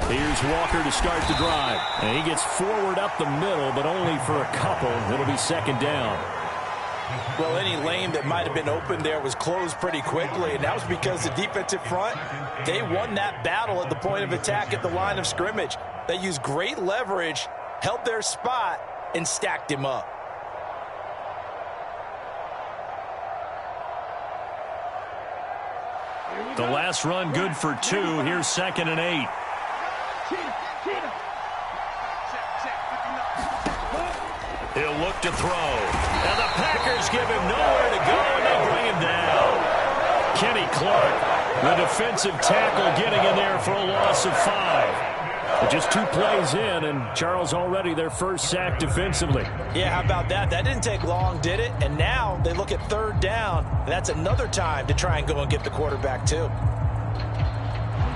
Here's Walker to start the drive. And he gets forward up the middle, but only for a couple. It'll be second down. Well, any lane that might have been open there was closed pretty quickly, and that was because the defensive front, they won that battle at the point of attack at the line of scrimmage. They used great leverage, held their spot, and stacked him up. The last run good for 2. Here's 2nd and 8. He'll look to throw. And the Packers give him nowhere to go, and they bring him down. Kenny Clark, the defensive tackle, getting in there for a loss of 5. But just 2 plays in, and Charles already their first sack defensively. Yeah, how about that? That didn't take long, did it? And now they look at 3rd down. And that's another time to try and go and get the quarterback, too.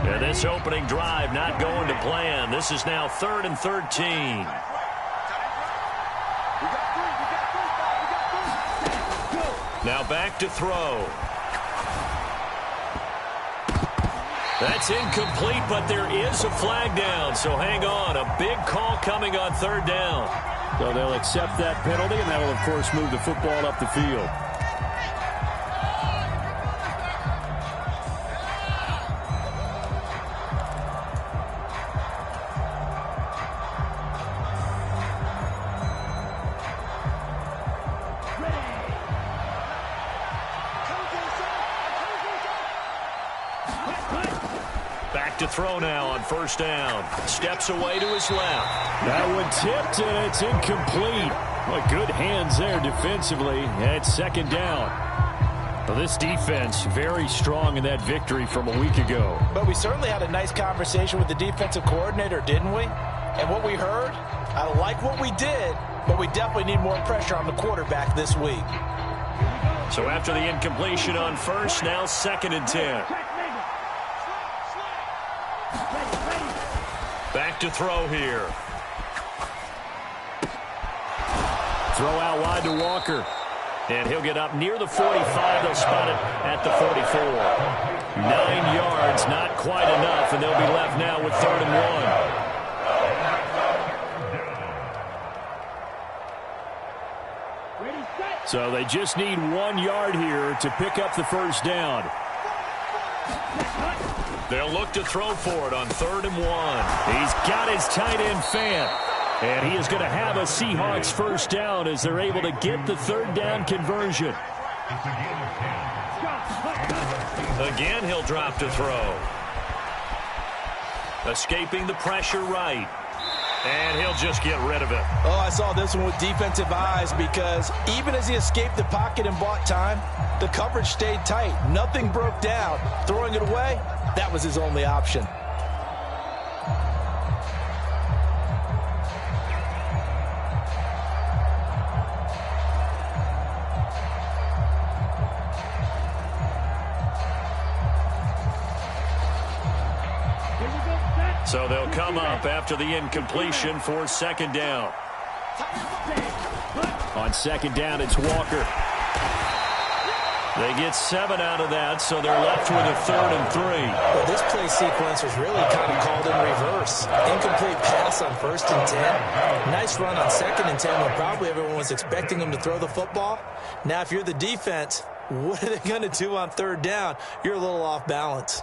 Yeah, this opening drive not going to plan. This is now 3rd and 13. Now back to throw. That's incomplete, but there is a flag down, so hang on. A big call coming on 3rd down. So they'll accept that penalty, and that will, of course, move the football up the field. To throw now on 1st down. Steps away to his left. That one tipped, and it's incomplete. Well, good hands there defensively. And it's 2nd down. Well, this defense very strong in that victory from a week ago. But we certainly had a nice conversation with the defensive coordinator, didn't we? And what we heard, I like what we did, but we definitely need more pressure on the quarterback this week. So after the incompletion on 1st, now 2nd and 10. Back to throw here. Throw out wide to Walker. And he'll get up near the 45. They'll spot it at the 44. 9 yards, not quite enough, and they'll be left now with 3rd and 1. So they just need 1 yard here to pick up the 1st down. They'll look to throw for it on 3rd and 1. He's got his tight end fan. And he is going to have a Seahawks 1st down as they're able to get the 3rd down conversion. Again, he'll drop to throw. Escaping the pressure right. And he'll just get rid of it. Oh, I saw this one with defensive eyes because even as he escaped the pocket and bought time, the coverage stayed tight. Nothing broke down. Throwing it away, that was his only option. So they'll come up after the incompletion for 2nd down. On 2nd down, it's Walker. They get 7 out of that, so they're left with a 3rd and 3. Well, this play sequence was really kind of called in reverse. Incomplete pass on 1st and 10. Nice run on 2nd and 10 when probably everyone was expecting them to throw the football. Now, if you're the defense, what are they going to do on 3rd down? You're a little off balance.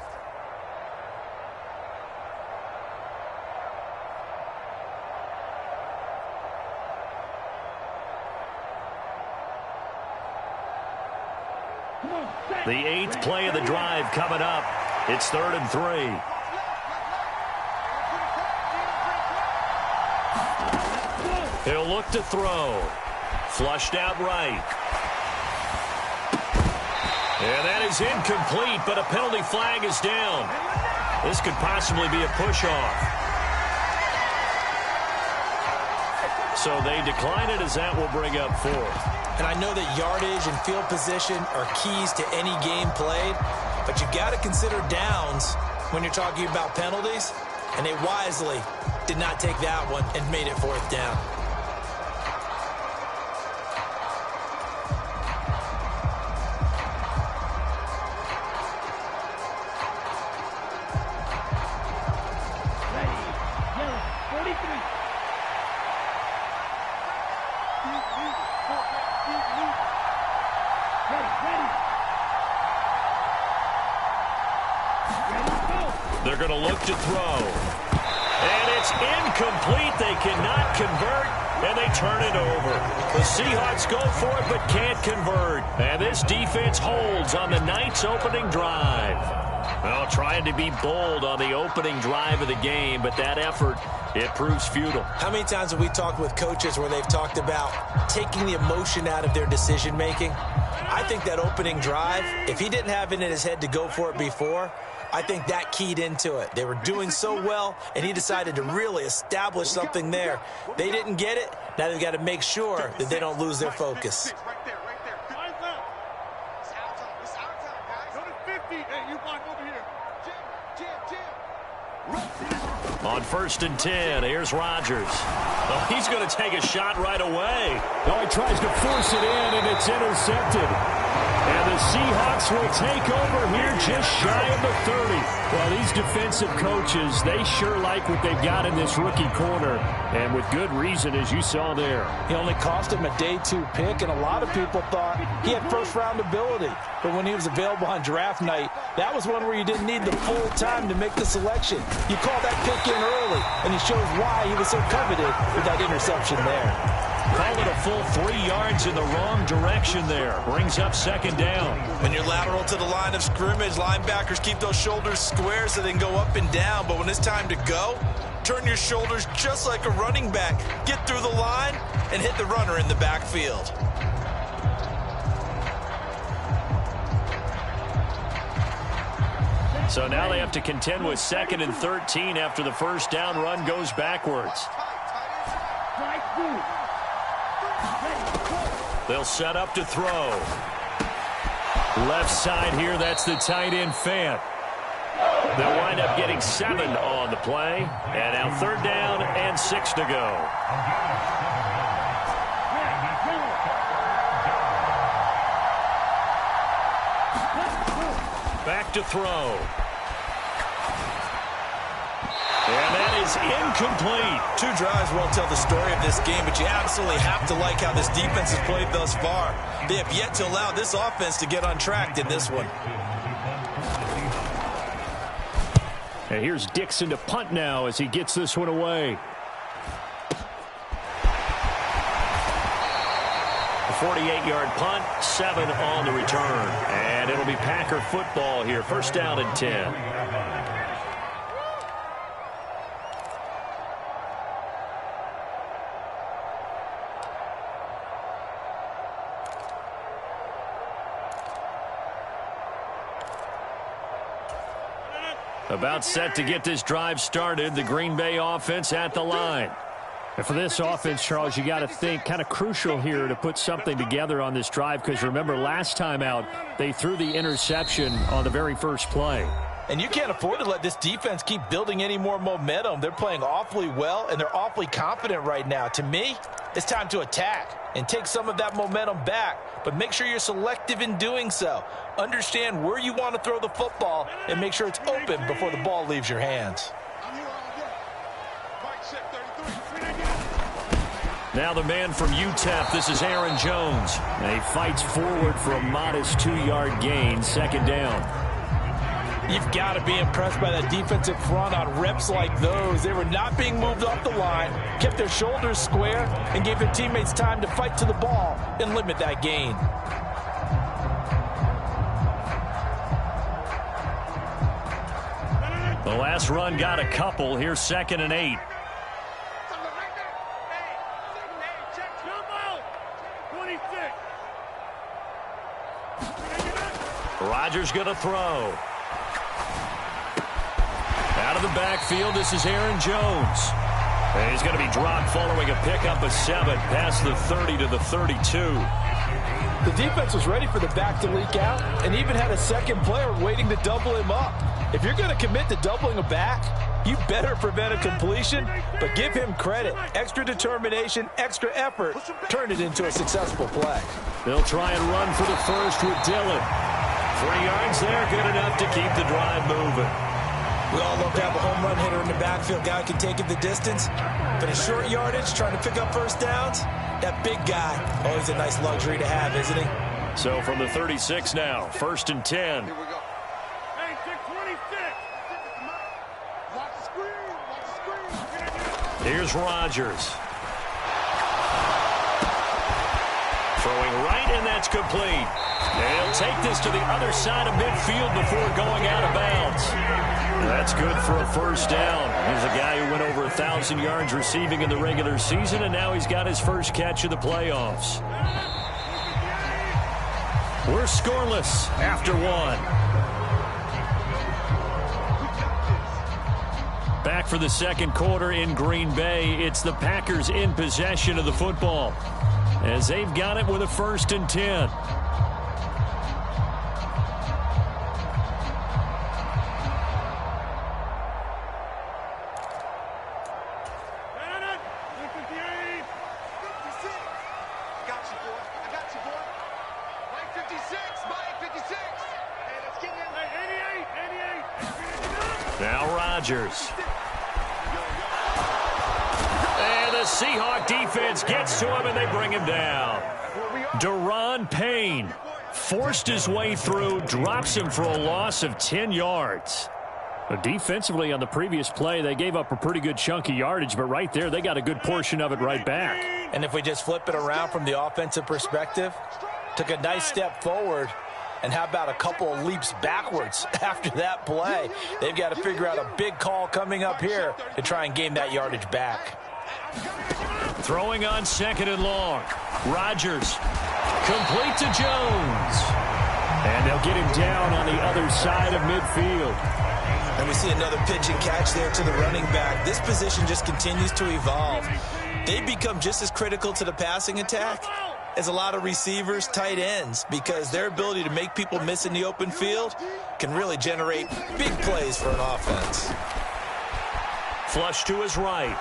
The 8th play of the drive coming up. It's 3rd and 3. He'll look to throw. Flushed out right. And that is incomplete, but a penalty flag is down. This could possibly be a push-off. So they decline it as that will bring up 4th. And I know that yardage and field position are keys to any game played, but you got to consider downs when you're talking about penalties, and they wisely did not take that one and made it 4th down. They're going to look to throw. And it's incomplete. They cannot convert, and they turn it over. The Seahawks go for it but can't convert. And this defense holds on the Knights' opening drive. Well, trying to be bold on the opening drive of the game, but that effort, it proves futile. How many times have we talked with coaches where they've talked about taking the emotion out of their decision-making? I think that opening drive, if he didn't have it in his head to go for it before, I think that keyed into it. They were doing so well, and he decided to really establish something there. They didn't get it. Now they've got to make sure that they don't lose their focus. On 1st and 10, here's Rodgers. Oh, he's going to take a shot right away. Oh, he tries to force it in, and it's intercepted. And the Seahawks will take over here just shy of the 30. Well, these defensive coaches, they sure like what they've got in this rookie corner. And with good reason, as you saw there. He only cost him a day 2 pick, and a lot of people thought he had first-round ability. But when he was available on draft night, that was one where you didn't need the full time to make the selection. You call that pick in early, and he shows why he was so coveted with that interception there. Call it a full 3 yards in the wrong direction there. Brings up 2nd down. When you're lateral to the line of scrimmage, linebackers keep those shoulders square so they can go up and down. But when it's time to go, turn your shoulders just like a running back. Get through the line and hit the runner in the backfield. So now they have to contend with 2nd and 13 after the first down run goes backwards. They'll set up to throw. Left side here, that's the tight end Fant. They'll wind up getting 7 on the play. And now 3rd down and 6 to go. Back to throw. And that is incomplete. 2 drives won't tell the story of this game, but you absolutely have to like how this defense has played thus far. They have yet to allow this offense to get on track in this one. And here's Dixon to punt now as he gets this one away. A 48-yard punt, 7 on the return. And it'll be Packer football here. 1st down and 10. About set to get this drive started. The Green Bay offense at the line. And for this offense, Charles, you got to think kind of crucial here to put something together on this drive, because remember last time out they threw the interception on the very first play. And you can't afford to let this defense keep building any more momentum. They're playing awfully well, and they're awfully confident right now. To me, it's time to attack and take some of that momentum back. But make sure you're selective in doing so. Understand where you want to throw the football and make sure it's open before the ball leaves your hands. Now the man from UTEP, this is Aaron Jones. And he fights forward for a modest 2-yard gain, 2nd down. You've got to be impressed by that defensive front on reps like those. They were not being moved off the line, kept their shoulders square, and gave their teammates time to fight to the ball and limit that gain. The last run got a couple. Here's 2nd and 8. Rodgers going to throw. Out of the backfield, this is Aaron Jones. And he's going to be dropped following a pickup of 7 past the 30 to the 32. The defense was ready for the back to leak out and even had a second player waiting to double him up. If you're going to commit to doubling a back, you better prevent a completion, but give him credit. Extra determination, extra effort, turn it into a successful play. They'll try and run for the first with Dillon. 3 yards there, good enough to keep the drive moving. We all love to have a home run hitter in the backfield. Guy who can take it the distance. But in short yardage, trying to pick up first downs, that big guy, always a nice luxury to have, isn't he? So from the 36 now, 1st and 10. Here we go. Hey, 626. Watch the screen. Watch the screen. Here's Rodgers. Throwing right, and that's complete. And he'll take this to the other side of midfield before going out of bounds. That's good for a first down. He's a guy who went over 1,000 yards receiving in the regular season, and now he's got his first catch of the playoffs. We're scoreless after one. Back for the second quarter in Green Bay. It's the Packers in possession of the football, as they've got it with a 1st and 10. Now Rodgers. And the Seahawk defense gets to him, and they bring him down. Daron Payne forced his way through, drops him for a loss of 10 yards. But defensively on the previous play, they gave up a pretty good chunk of yardage, but right there, they got a good portion of it right back. And if we just flip it around from the offensive perspective, took a nice step forward, and how about a couple of leaps backwards after that play? They've got to figure out a big call coming up here to try and gain that yardage back. Throwing on 2nd and long. Rodgers complete to Jones. And they'll get him down on the other side of midfield. And we see another pitch and catch there to the running back. This position just continues to evolve. They become just as critical to the passing attack as a lot of receivers, tight ends, because their ability to make people miss in the open field can really generate big plays for an offense. Flush to his right.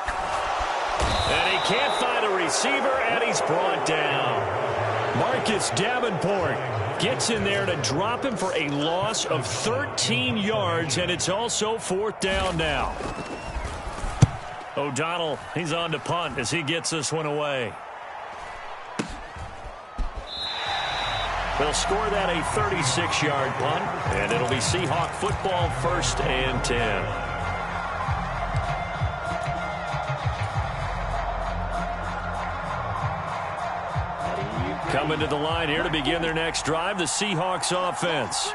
And he can't find a receiver, and he's brought down. Marcus Davenport gets in there to drop him for a loss of 13 yards, and it's also 4th down now. O'Donnell, he's on to punt as he gets this one away. They'll score that a 36-yard punt, and it'll be Seahawk football, 1st and 10. Coming to the line here to begin their next drive, the Seahawks offense.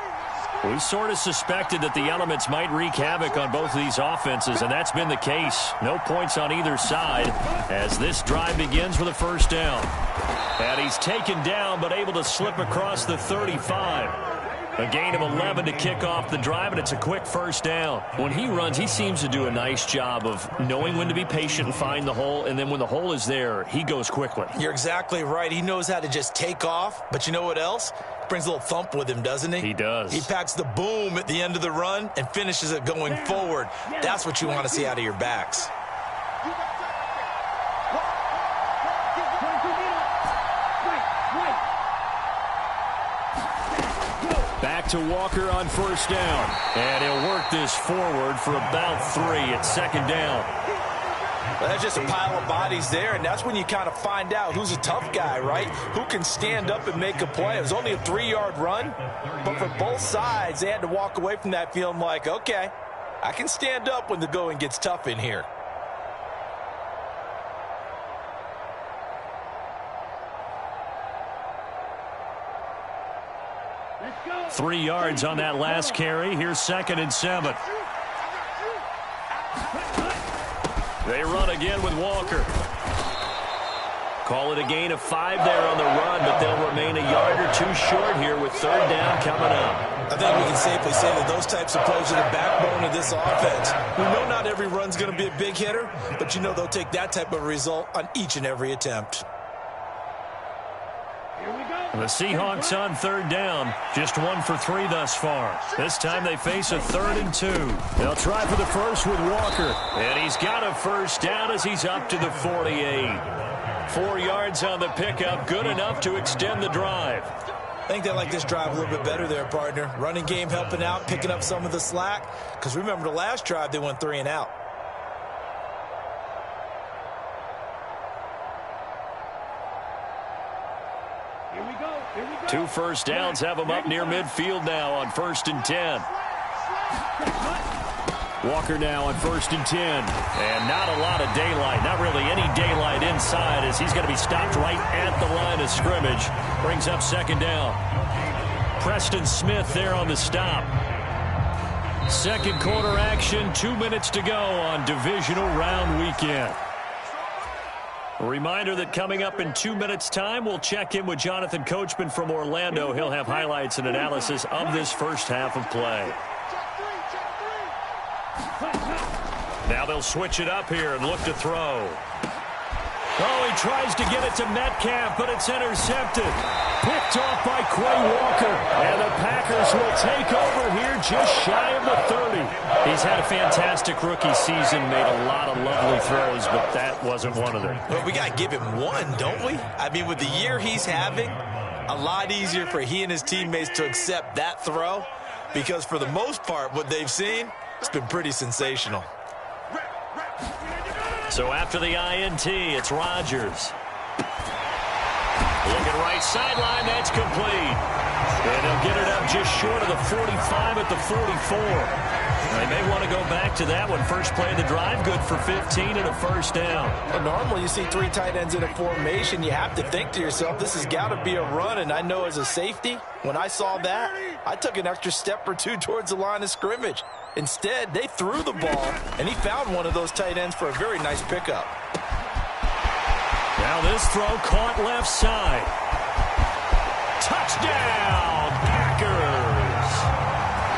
We sort of suspected that the elements might wreak havoc on both of these offenses, and that's been the case. No points on either side as this drive begins with a first down. And he's taken down but able to slip across the 35. A gain of 11 to kick off the drive, and it's a quick first down. When he runs, he seems to do a nice job of knowing when to be patient and find the hole, and then when the hole is there, he goes quickly. You're exactly right. He knows how to just take off, but you know what else? Brings a little thump with him, doesn't he? He does. He packs the boom at the end of the run and finishes it going forward. That's what you want to see out of your backs. Back to Walker on first down. And he'll work this forward for about 3 at 2nd down. Well, that's just a pile of bodies there, and that's when you kind of find out who's a tough guy, right? Who can stand up and make a play. It was only a 3-yard run, but for both sides, they had to walk away from that feeling like, okay, I can stand up when the going gets tough in here. 3 yards on that last carry. Here's 2nd and 7. They run again with Walker. Call it a gain of 5 there on the run, but they'll remain a yard or 2 short here with 3rd down coming up. I think we can safely say that those types of plays are the backbone of this offense. We know not every run's going to be a big hitter, but you know they'll take that type of result on each and every attempt. The Seahawks on 3rd down, just 1 for 3 thus far. This time they face a 3rd and 2. They'll try for the first with Walker, and he's got a first down as he's up to the 48. 4 yards on the pickup, good enough to extend the drive. think they like this drive a little bit better there, partner. Running game helping out, picking up some of the slack. Because remember, the last drive, they went 3 and out. Here we go. Here we go. 2 first downs have them up near midfield now on 1st and 10. Walker now on 1st and 10. And not a lot of daylight. Not really any daylight inside as he's going to be stopped right at the line of scrimmage. Brings up 2nd down. Preston Smith there on the stop. 2nd quarter action. 2 minutes to go on divisional round weekend. A reminder that coming up in 2 minutes' time, we'll check in with Jonathan Coachman from Orlando. He'll have highlights and analysis of this first half of play. Now they'll switch it up here and look to throw. Oh, he tries to get it to Metcalf, but it's intercepted. Picked off by Quay Walker. And the Packers will take over here just shy of the 30. He's had a fantastic rookie season, made a lot of lovely throws, but that wasn't one of them. Well, we got to give him one, don't we? I mean, with the year he's having, a lot easier for he and his teammates to accept that throw because for the most part, what they've seen, it's been pretty sensational. So after the INT, it's Rodgers. Looking right sideline, that's complete. And they'll get it up just short of the 45 at the 44. They may want to go back to that one. First play of the drive, good for 15 and a first down. Well, normally you see 3 tight ends in a formation. You have to think to yourself, this has got to be a run. And I know as a safety, when I saw that, I took an extra step or 2 towards the line of scrimmage. Instead, they threw the ball, and he found one of those tight ends for a very nice pickup. Now this throw caught left side. Touchdown, Packers.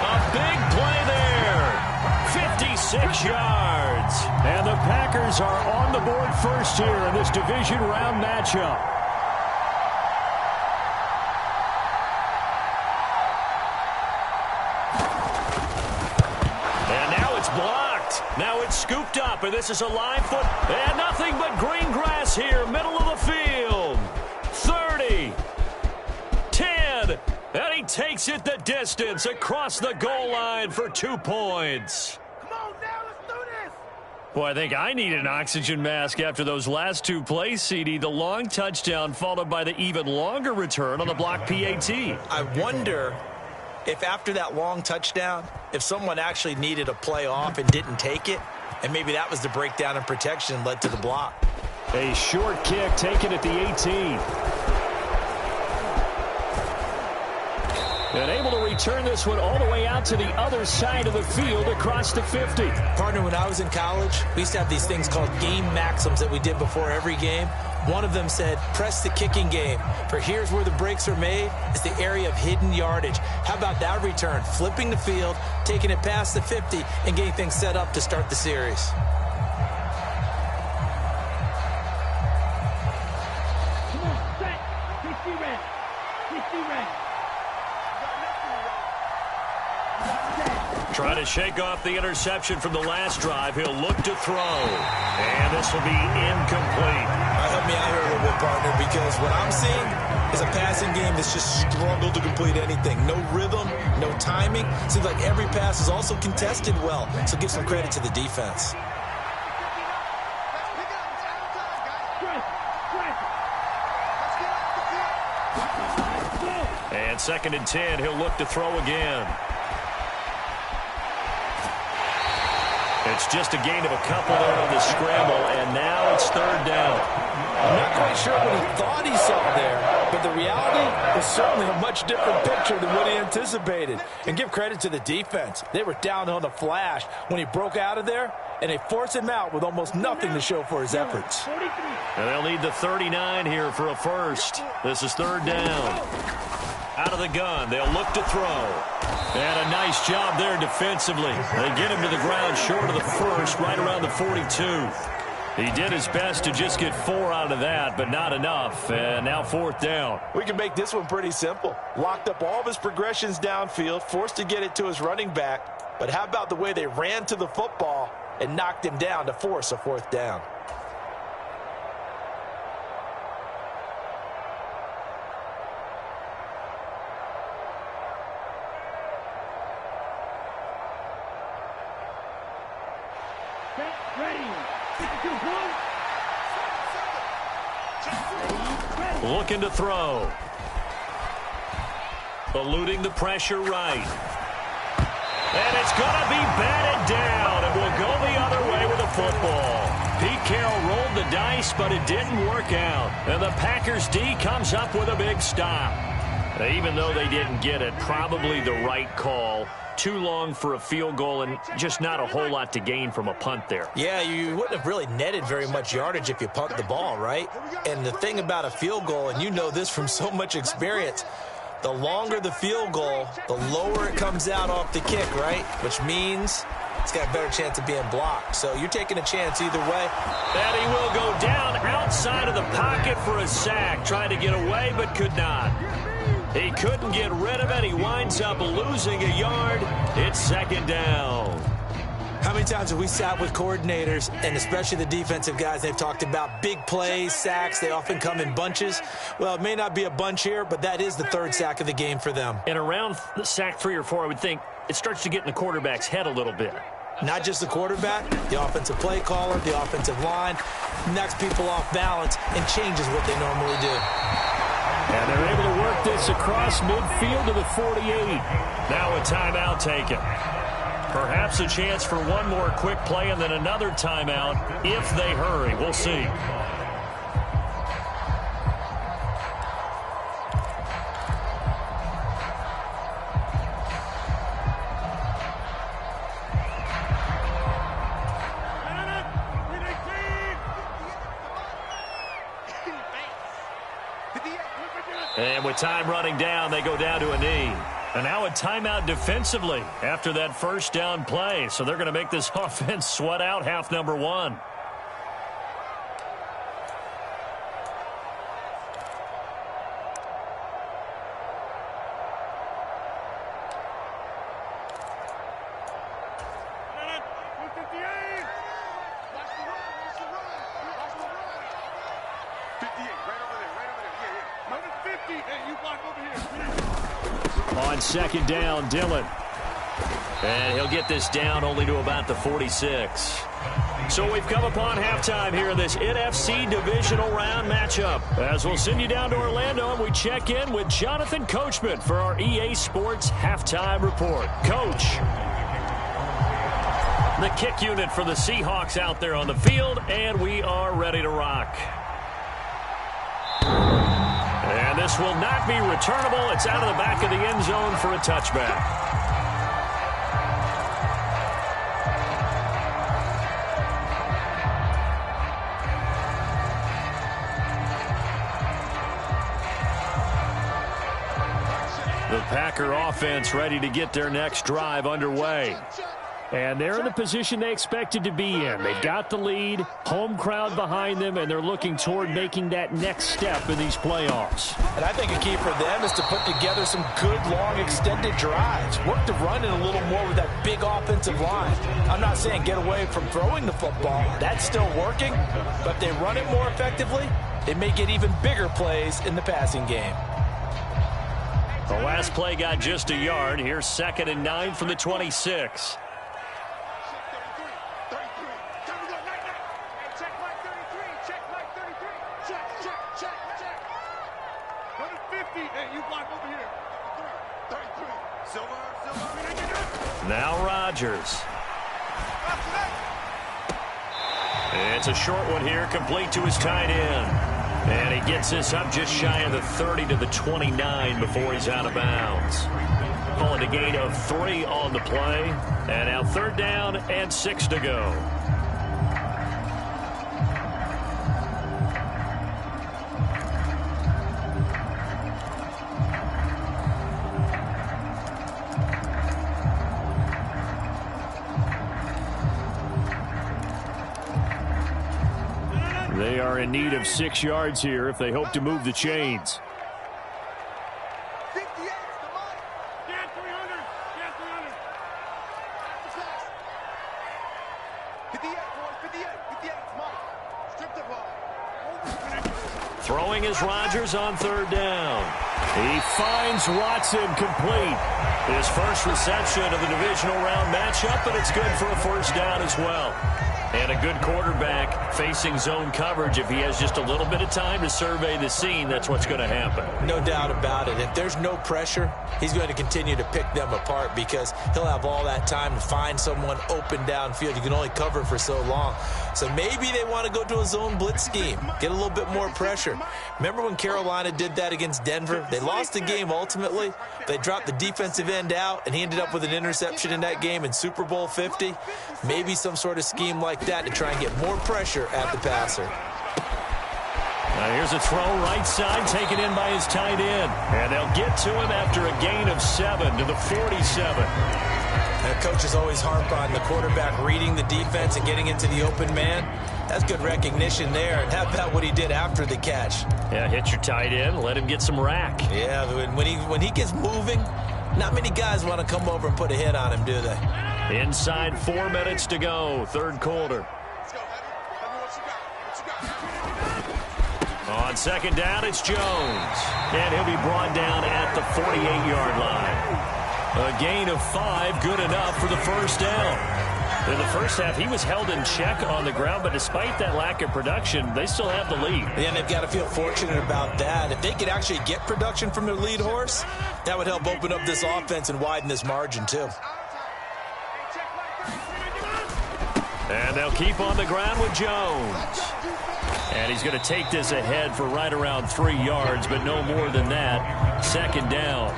A big play there. 56 yards. And the Packers are on the board first here in this division round matchup. Now it's scooped up, and this is a live foot. And nothing but green grass here, middle of the field. 30, 10, and he takes it the distance across the goal line for 2 points. Come on now, let's do this. Boy, I think I need an oxygen mask after those last 2 plays, CD. The long touchdown followed by the even longer return on the block PAT. I wonder if after that long touchdown, if someone actually needed a play off and didn't take it, and maybe that was the breakdown in protection and led to the block. A short kick taken at the 18. And able to return this one all the way out to the other side of the field across the 50. Partner, when I was in college, we used to have these things called game maxims that we did before every game. One of them said, press the kicking game. For here's where the breaks are made. It's the area of hidden yardage. How about that return? Flipping the field, taking it past the 50, and getting things set up to start the series. Come on, set. PC red. PC red. Trying to shake off the interception from the last drive. He'll look to throw. And this will be incomplete. Help me out here a little bit, partner, because what I'm seeing is a passing game that's just struggled to complete anything. No rhythm, no timing. Seems like every pass is also contested well, so give some credit to the defense. And 2nd and 10, he'll look to throw again. It's just a gain of a couple there on the scramble, and now it's 3rd down. I'm not quite sure what he thought he saw there, but the reality is certainly a much different picture than what he anticipated. And give credit to the defense. They were down on the flash when he broke out of there, and they forced him out with almost nothing to show for his efforts. And they'll need the 39 here for a first. This is 3rd down. Out of the gun, they'll look to throw. And a nice job there defensively. They get him to the ground short of the first, right around the 42. He did his best to just get 4 out of that, but not enough. And now 4th down. We can make this one pretty simple. Locked up all of his progressions downfield, forced to get it to his running back. But how about the way they ran to the football and knocked him down to force a 4th down? Looking to throw. Eluding the pressure right. And it's going to be batted down. It will go the other way with the football. Pete Carroll rolled the dice, but it didn't work out. And the Packers D comes up with a big stop. Even though they didn't get it, probably the right call. Too long for a field goal and just not a whole lot to gain from a punt there. Yeah, you wouldn't have really netted very much yardage if you punt the ball, right? And the thing about a field goal, and you know this from so much experience, the longer the field goal, the lower it comes out off the kick, right? Which means it's got a better chance of being blocked. So you're taking a chance either way. And he will go down outside of the pocket for a sack. Trying to get away, but could not. He couldn't get rid of it. He winds up losing a yard. It's second down. How many times have we sat with coordinators, and especially the defensive guys, they've talked about big plays, sacks. They often come in bunches. Well, it may not be a bunch here, but that is the third sack of the game for them. And around the sack 3 or 4, I would think it starts to get in the quarterback's head a little bit. Not just the quarterback, the offensive play caller, the offensive line, knocks people off balance and changes what they normally do. And they're able to work this across midfield to the 48. Now a timeout taken. Perhaps a chance for one more quick play and then another timeout if they hurry. We'll see. And with time running down, they go down to a knee. And now a timeout defensively after that first down play. So they're going to make this offense sweat out half number 1. On second down, Dillon. And he'll get this down only to about the 46. So we've come upon halftime here in this NFC Divisional Round matchup. As we'll send you down to Orlando, and we check in with Jonathan Coachman for our EA Sports Halftime Report. Coach. The kick unit for the Seahawks out there on the field, and we are ready to rock. And this will not be returnable. It's out of the back of the end zone for a touchback. The Packer offense ready to get their next drive underway. And they're in the position they expected to be in. They've got the lead, home crowd behind them, and they're looking toward making that next step in these playoffs. And I think a key for them is to put together some good, long, extended drives. Work the run in a little more with that big offensive line. I'm not saying get away from throwing the football. That's still working. But if they run it more effectively, they may get even bigger plays in the passing game. The last play got just a yard. Here's 2nd and 9 from the 26. Now Rodgers. It's a short one here, complete to his tight end. And he gets this up just shy of the 30 to the 29 before he's out of bounds. Calling a gain of 3 on the play. And now 3rd down and 6 to go. They are in need of 6 yards here if they hope to move the chains. Throwing is Rodgers on 3rd down. He finds Watson complete. His first reception of the divisional round matchup, but it's good for a 1st down as well. And a good quarterback facing zone coverage. If he has just a little bit of time to survey the scene, that's what's going to happen. No doubt about it. If there's no pressure, he's going to continue to pick them apart because he'll have all that time to find someone open downfield. You can only cover for so long. So maybe they want to go to a zone blitz scheme, get a little bit more pressure. Remember when Carolina did that against Denver? They lost the game ultimately. They dropped the defensive end out, and he ended up with an interception in that game in Super Bowl 50. Maybe some sort of scheme like that to try and get more pressure at the passer. Now here's a throw right side, taken in by his tight end. And they'll get to him after a gain of 7 to the 47. And coaches always harp on the quarterback reading the defense and getting into the open man. That's good recognition there. And how about what he did after the catch? Yeah, hit your tight end, let him get some rack. Yeah, when he gets moving, not many guys want to come over and put a hit on him, do they? Inside 4 minutes to go, third quarter. On second down, it's Jones. And he'll be brought down at the 48-yard line. A gain of 5, good enough for the first down. In the first half, he was held in check on the ground, but despite that lack of production, they still have the lead. Yeah, and they've got to feel fortunate about that. If they could actually get production from their lead horse, that would help open up this offense and widen this margin, too. And they'll keep on the ground with Jones. And he's going to take this ahead for right around 3 yards, but no more than that. Second down.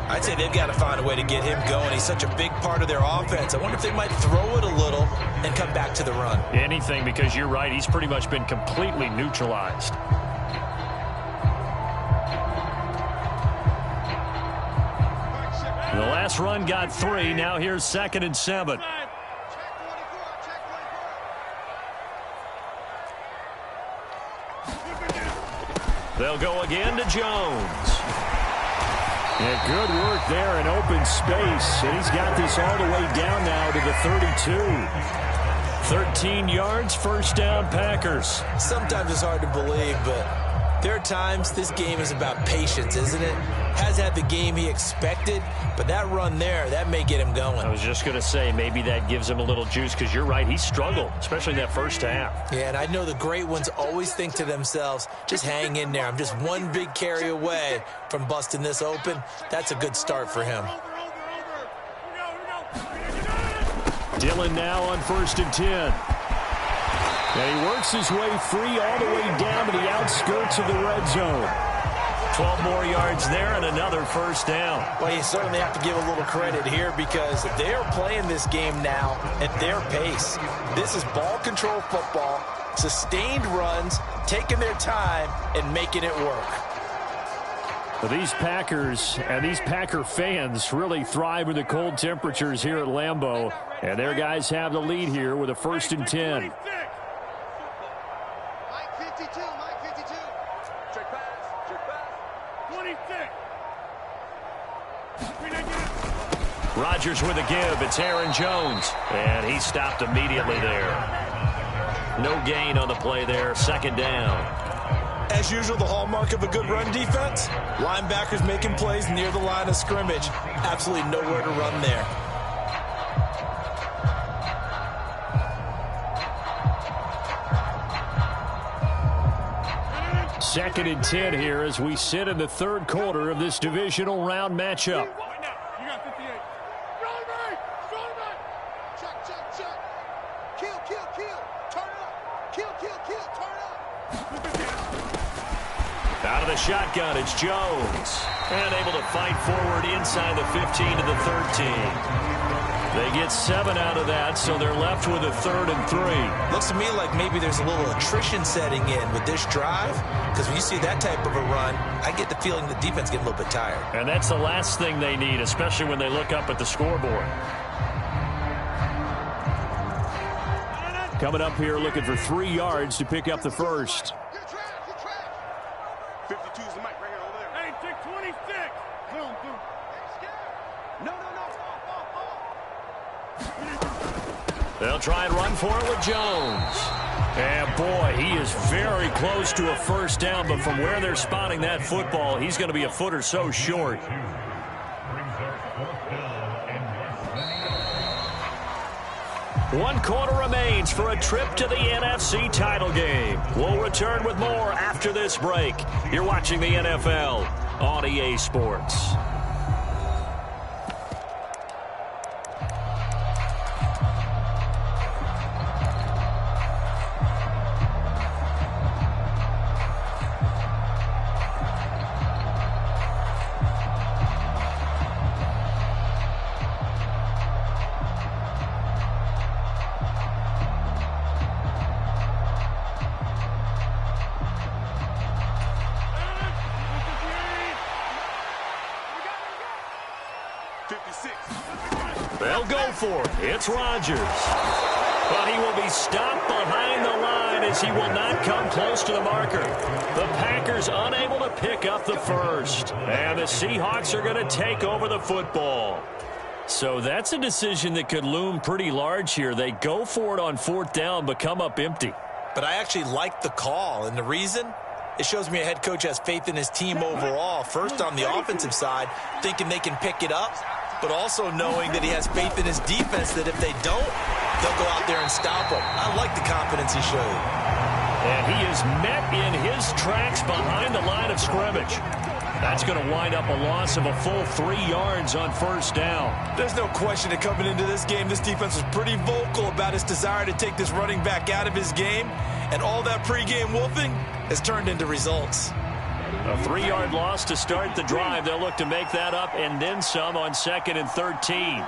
I'd say they've got to find a way to get him going. He's such a big part of their offense. I wonder if they might throw it a little and come back to the run. Anything, because you're right. He's pretty much been completely neutralized. The last run got 3. Now here's 2nd and 7. They'll go again to Jones. Yeah, good work there in open space. And he's got this all the way down now to the 32. 13 yards, first down, Packers. Sometimes it's hard to believe, but there are times this game is about patience, isn't it? Has had the game he expected, but that run there, that may get him going. I was just going to say, maybe that gives him a little juice, because you're right, he struggled, especially in that first half. Yeah, and I know the great ones always think to themselves, just hang in there. I'm just one big carry away from busting this open. That's a good start for him. Dillon now on 1st and 10. And he works his way free all the way down to the outskirts of the red zone. 12 more yards there and another first down. Well, you certainly have to give a little credit here because they are playing this game now at their pace. This is ball control football, sustained runs, taking their time, and making it work. Well, these Packers and these Packer fans really thrive in the cold temperatures here at Lambeau. And their guys have the lead here with a 1st and 10. Rodgers with a give. It's Aaron Jones. And he stopped immediately there. No gain on the play there. Second down. As usual, the hallmark of a good run defense, linebackers making plays near the line of scrimmage. Absolutely nowhere to run there. Second and 10 here as we sit in the third quarter of this divisional round matchup. You got 58. Check. Kill. Turn up. Kill. Turn up. Out of the shotgun, it's Jones. And able to fight forward inside the 15 to the 13. They get 7 out of that, so they're left with a 3rd and 3. Looks to me like maybe there's a little attrition setting in with this drive, because when you see that type of a run, I get the feeling the defense gets a little bit tired. And that's the last thing they need, especially when they look up at the scoreboard. Coming up here looking for 3 yards to pick up the first. Good track. 52 is the mic right here over there. Hey, take 26. Boom. No. They'll try and run for it with Jones. And boy, he is very close to a first down, but from where they're spotting that football, he's going to be a foot or so short. 1 quarter remains for a trip to the NFC title game. We'll return with more after this break. You're watching the NFL on EA Sports. They'll go for it. It's Rodgers. But he will be stopped behind the line as he will not come close to the marker. The Packers unable to pick up the first. And the Seahawks are going to take over the football. So that's a decision that could loom pretty large here. They go for it on 4th down, but come up empty. But I actually like the call, and the reason? It shows me a head coach has faith in his team overall. First, on the offensive side, thinking they can pick it up, but also knowing that he has faith in his defense that if they don't, they'll go out there and stop them. I like the confidence he showed. And he is met in his tracks behind the line of scrimmage. That's going to wind up a loss of a full 3 yards on 1st down. There's no question that coming into this game, this defense was pretty vocal about his desire to take this running back out of his game. And all that pregame wolfing has turned into results. A 3-yard loss to start the drive. They'll look to make that up and then some on 2nd and 13.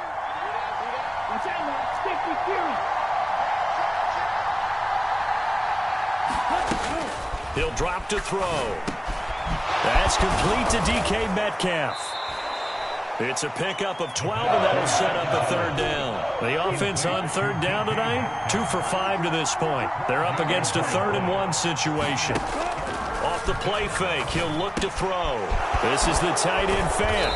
He'll drop to throw. That's complete to DK Metcalf. It's a pickup of 12, and that'll set up a 3rd down. The offense on 3rd down tonight, 2 for 5 to this point. They're up against a 3rd and 1 situation. Off the play fake, he'll look to throw. This is the tight end fan.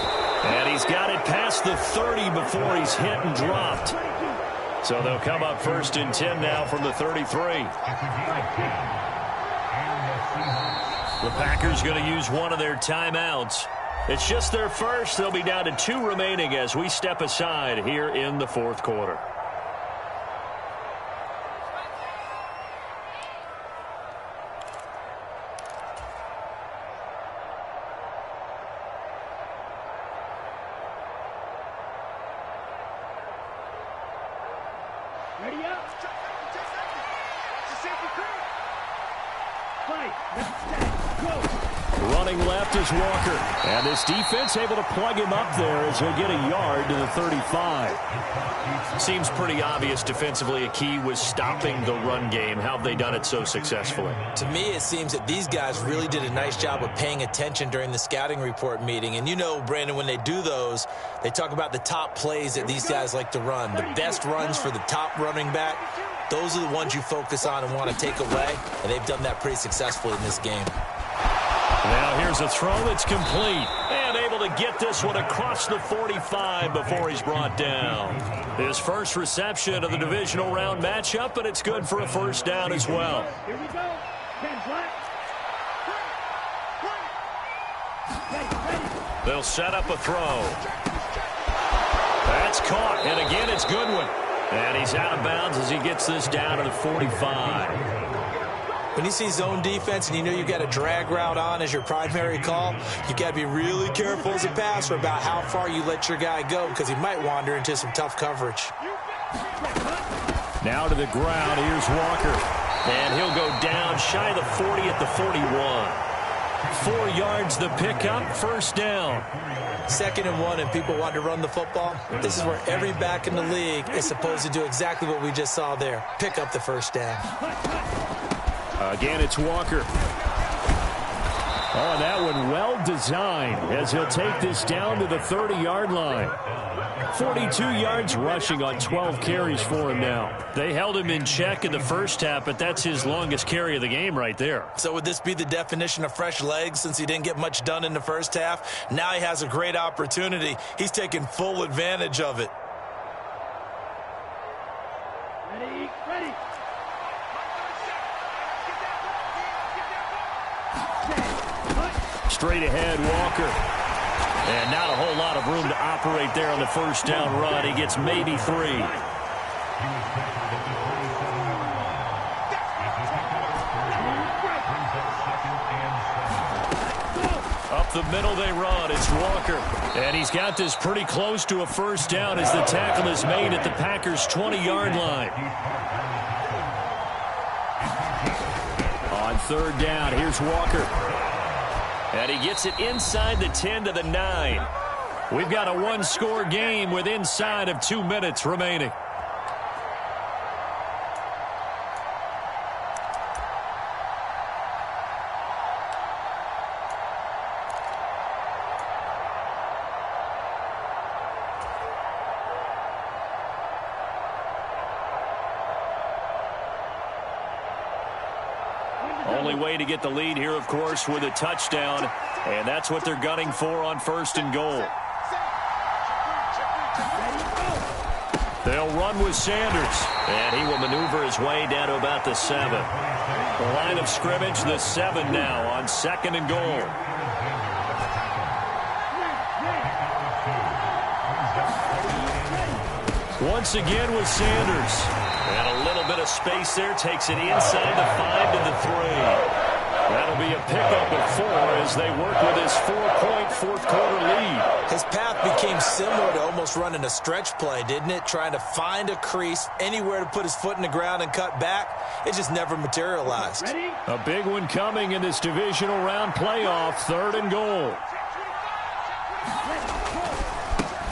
And he's got it past the 30 before he's hit and dropped. So they'll come up 1st and 10 now from the 33. The Packers going to use one of their timeouts. It's just their first. They'll be down to 2 remaining as we step aside here in the 4th quarter. Ready up. Running left is Walker. And this defense able to plug him up there as he'll get a yard to the 35. Seems pretty obvious defensively a key was stopping the run game. How have they done it so successfully? To me, it seems that these guys really did a nice job of paying attention during the scouting report meeting. And you know, Brandon, when they do those, they talk about the top plays that these guys like to run. The best runs for the top running back. Those are the ones you focus on and want to take away. And they've done that pretty successfully in this game. Now here's a throw that's complete. And able to get this one across the 45 before he's brought down. His first reception of the divisional round matchup, but it's good for a 1st down as well. Here we go. 10 black. They'll set up a throw. That's caught. And again, it's Goodwin. And he's out of bounds as he gets this down to the 45. When you see zone defense and you know you've got a drag route on as your primary call, you've got to be really careful as a passer about how far you let your guy go because he might wander into some tough coverage. Now to the ground. Here's Walker. And he'll go down shy of the 40 at the 41. 4 yards the pickup, 1st down. 2nd and 1 and people want to run the football. This is where every back in the league is supposed to do exactly what we just saw there. Pick up the 1st down. Again, it's Walker. Oh, that one well designed as he'll take this down to the 30-yard line. 42 yards rushing on 12 carries for him now. They held him in check in the first half, but that's his longest carry of the game right there. So would this be the definition of fresh legs since he didn't get much done in the first half? Now he has a great opportunity. He's taking full advantage of it. Ready, ready. Straight ahead, Walker. And not a whole lot of room to operate there on the 1st down run. He gets maybe 3. Up the middle they run. It's Walker. And he's got this pretty close to a first down as the tackle is made at the Packers' 20-yard line. On third down, here's Walker. And he gets it inside the 10 to the 9. We've got a one-score game with inside of 2 minutes remaining. Only way to get the lead here, of course, with a touchdown. And that's what they're gunning for on first and goal. They'll run with Sanders. And he will maneuver his way down to about the 7. The line of scrimmage, the 7 now on second and goal. Once again with Sanders. And a little bit of space there, takes it inside the 5 to the 3. That'll be a pickup of 4 as they work with his 4-point fourth-quarter lead. His path became similar to almost running a stretch play, didn't it? Trying to find a crease, anywhere to put his foot in the ground and cut back. It just never materialized. A big one coming in this divisional round playoff, third and goal.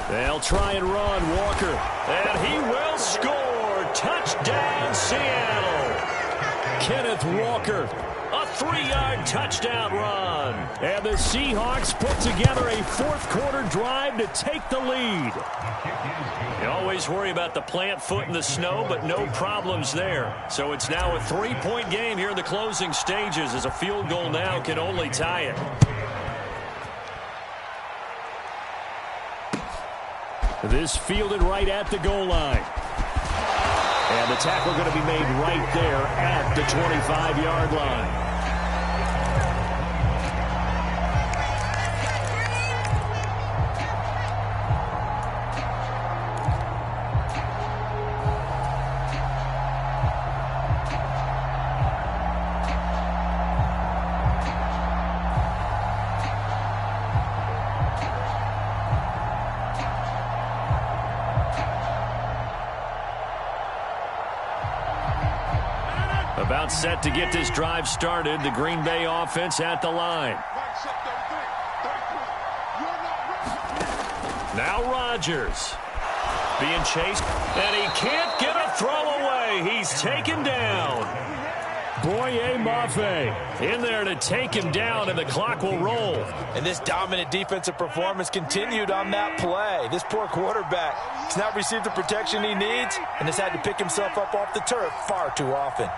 They'll try and run, Walker. And he will score. Touchdown, Seattle. Kenneth Walker. A 3-yard touchdown run. And the Seahawks put together a fourth-quarter drive to take the lead. You always worry about the plant foot in the snow, but no problems there. So it's now a 3-point game here in the closing stages, as a field goal now can only tie it. This fielded right at the goal line. And the tackle going to be made right there at the 25-yard line. About set to get this drive started. The Green Bay offense at the line. Now Rodgers being chased, and he can't get a throw away. He's taken down. Boye Mafe in there to take him down, and the clock will roll. And this dominant defensive performance continued on that play. This poor quarterback has not received the protection he needs and has had to pick himself up off the turf far too often.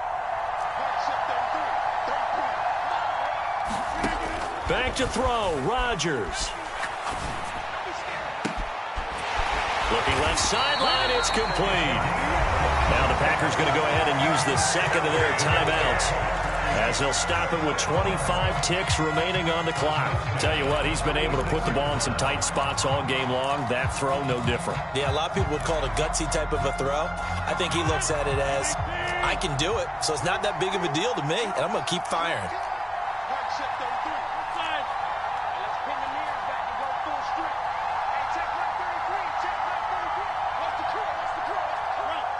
Back to throw, Rodgers. Looking left sideline, it's complete. Now the Packers going to go ahead and use the second of their timeouts, as they'll stop it with 25 ticks remaining on the clock. Tell you what, he's been able to put the ball in some tight spots all game long. That throw, no different. Yeah, a lot of people would call it a gutsy type of a throw. I think he looks at it as, I can do it, so it's not that big of a deal to me, and I'm going to keep firing.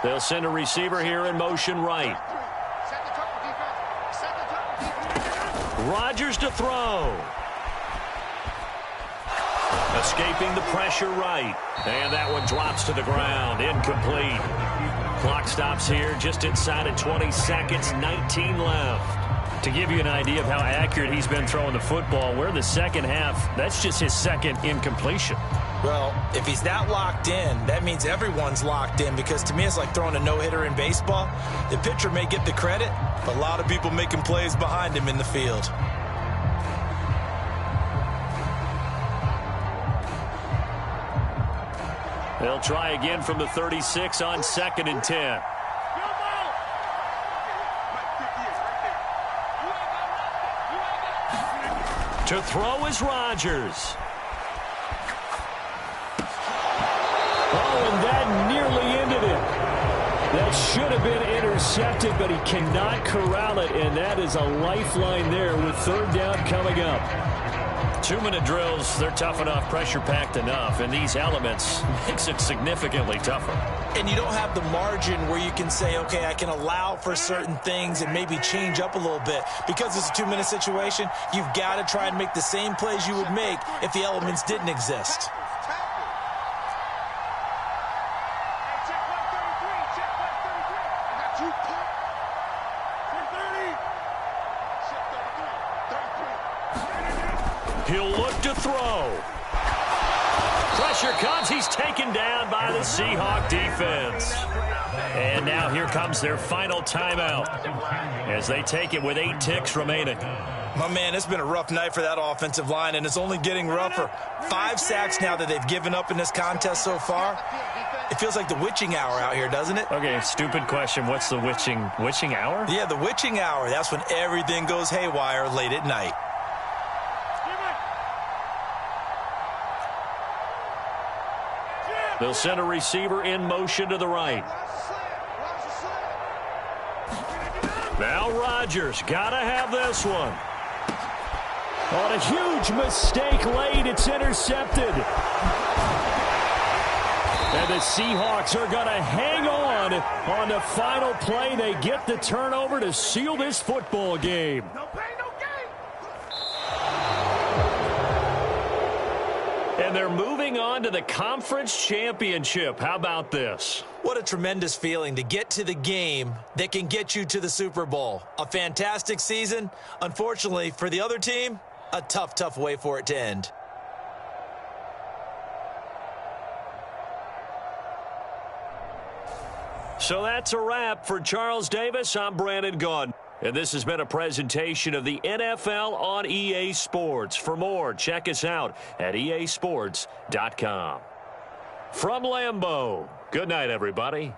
They'll send a receiver here in motion right. Rodgers to throw. Escaping the pressure right. And that one drops to the ground. Incomplete. Clock stops here just inside of 20 seconds. 19 left. To give you an idea of how accurate he's been throwing the football, we're in the second half. That's just his second incompletion. Well, if he's not locked in, that means everyone's locked in, because to me it's like throwing a no-hitter in baseball. The pitcher may get the credit, but a lot of people making plays behind him in the field. They'll try again from the 36 on second and 10. To throw is Rodgers. Oh, and that nearly ended it. That should have been intercepted, but he cannot corral it, and that is a lifeline there with third down coming up. 2-minute drills, they're tough enough, pressure-packed enough, and these elements makes it significantly tougher. And you don't have the margin where you can say, okay, I can allow for certain things and maybe change up a little bit. Because it's a 2-minute situation, you've got to try and make the same plays you would make if the elements didn't exist. He'll look to throw. Pressure comes. He's taken down by the Seahawk defense. And now here comes their final timeout as they take it with 8 ticks remaining. My man, it's been a rough night for that offensive line, and it's only getting rougher. 5 sacks now that they've given up in this contest so far. It feels like the witching hour out here, doesn't it? Okay, stupid question. What's the witching hour? Yeah, the witching hour. That's when everything goes haywire late at night. They'll send a receiver in motion to the right. Now Rodgers, gotta have this one. On a huge mistake late, it's intercepted. And the Seahawks are going to hang on the final play. They get the turnover to seal this football game. And they're moving on to the conference championship. How about this? What a tremendous feeling to get to the game that can get you to the Super Bowl. A fantastic season. Unfortunately, for the other team, a tough, tough way for it to end. So that's a wrap. For Charles Davis, I'm Brandon Gaudin. And this has been a presentation of the NFL on EA Sports. For more, check us out at easports.com. From Lambeau, good night, everybody.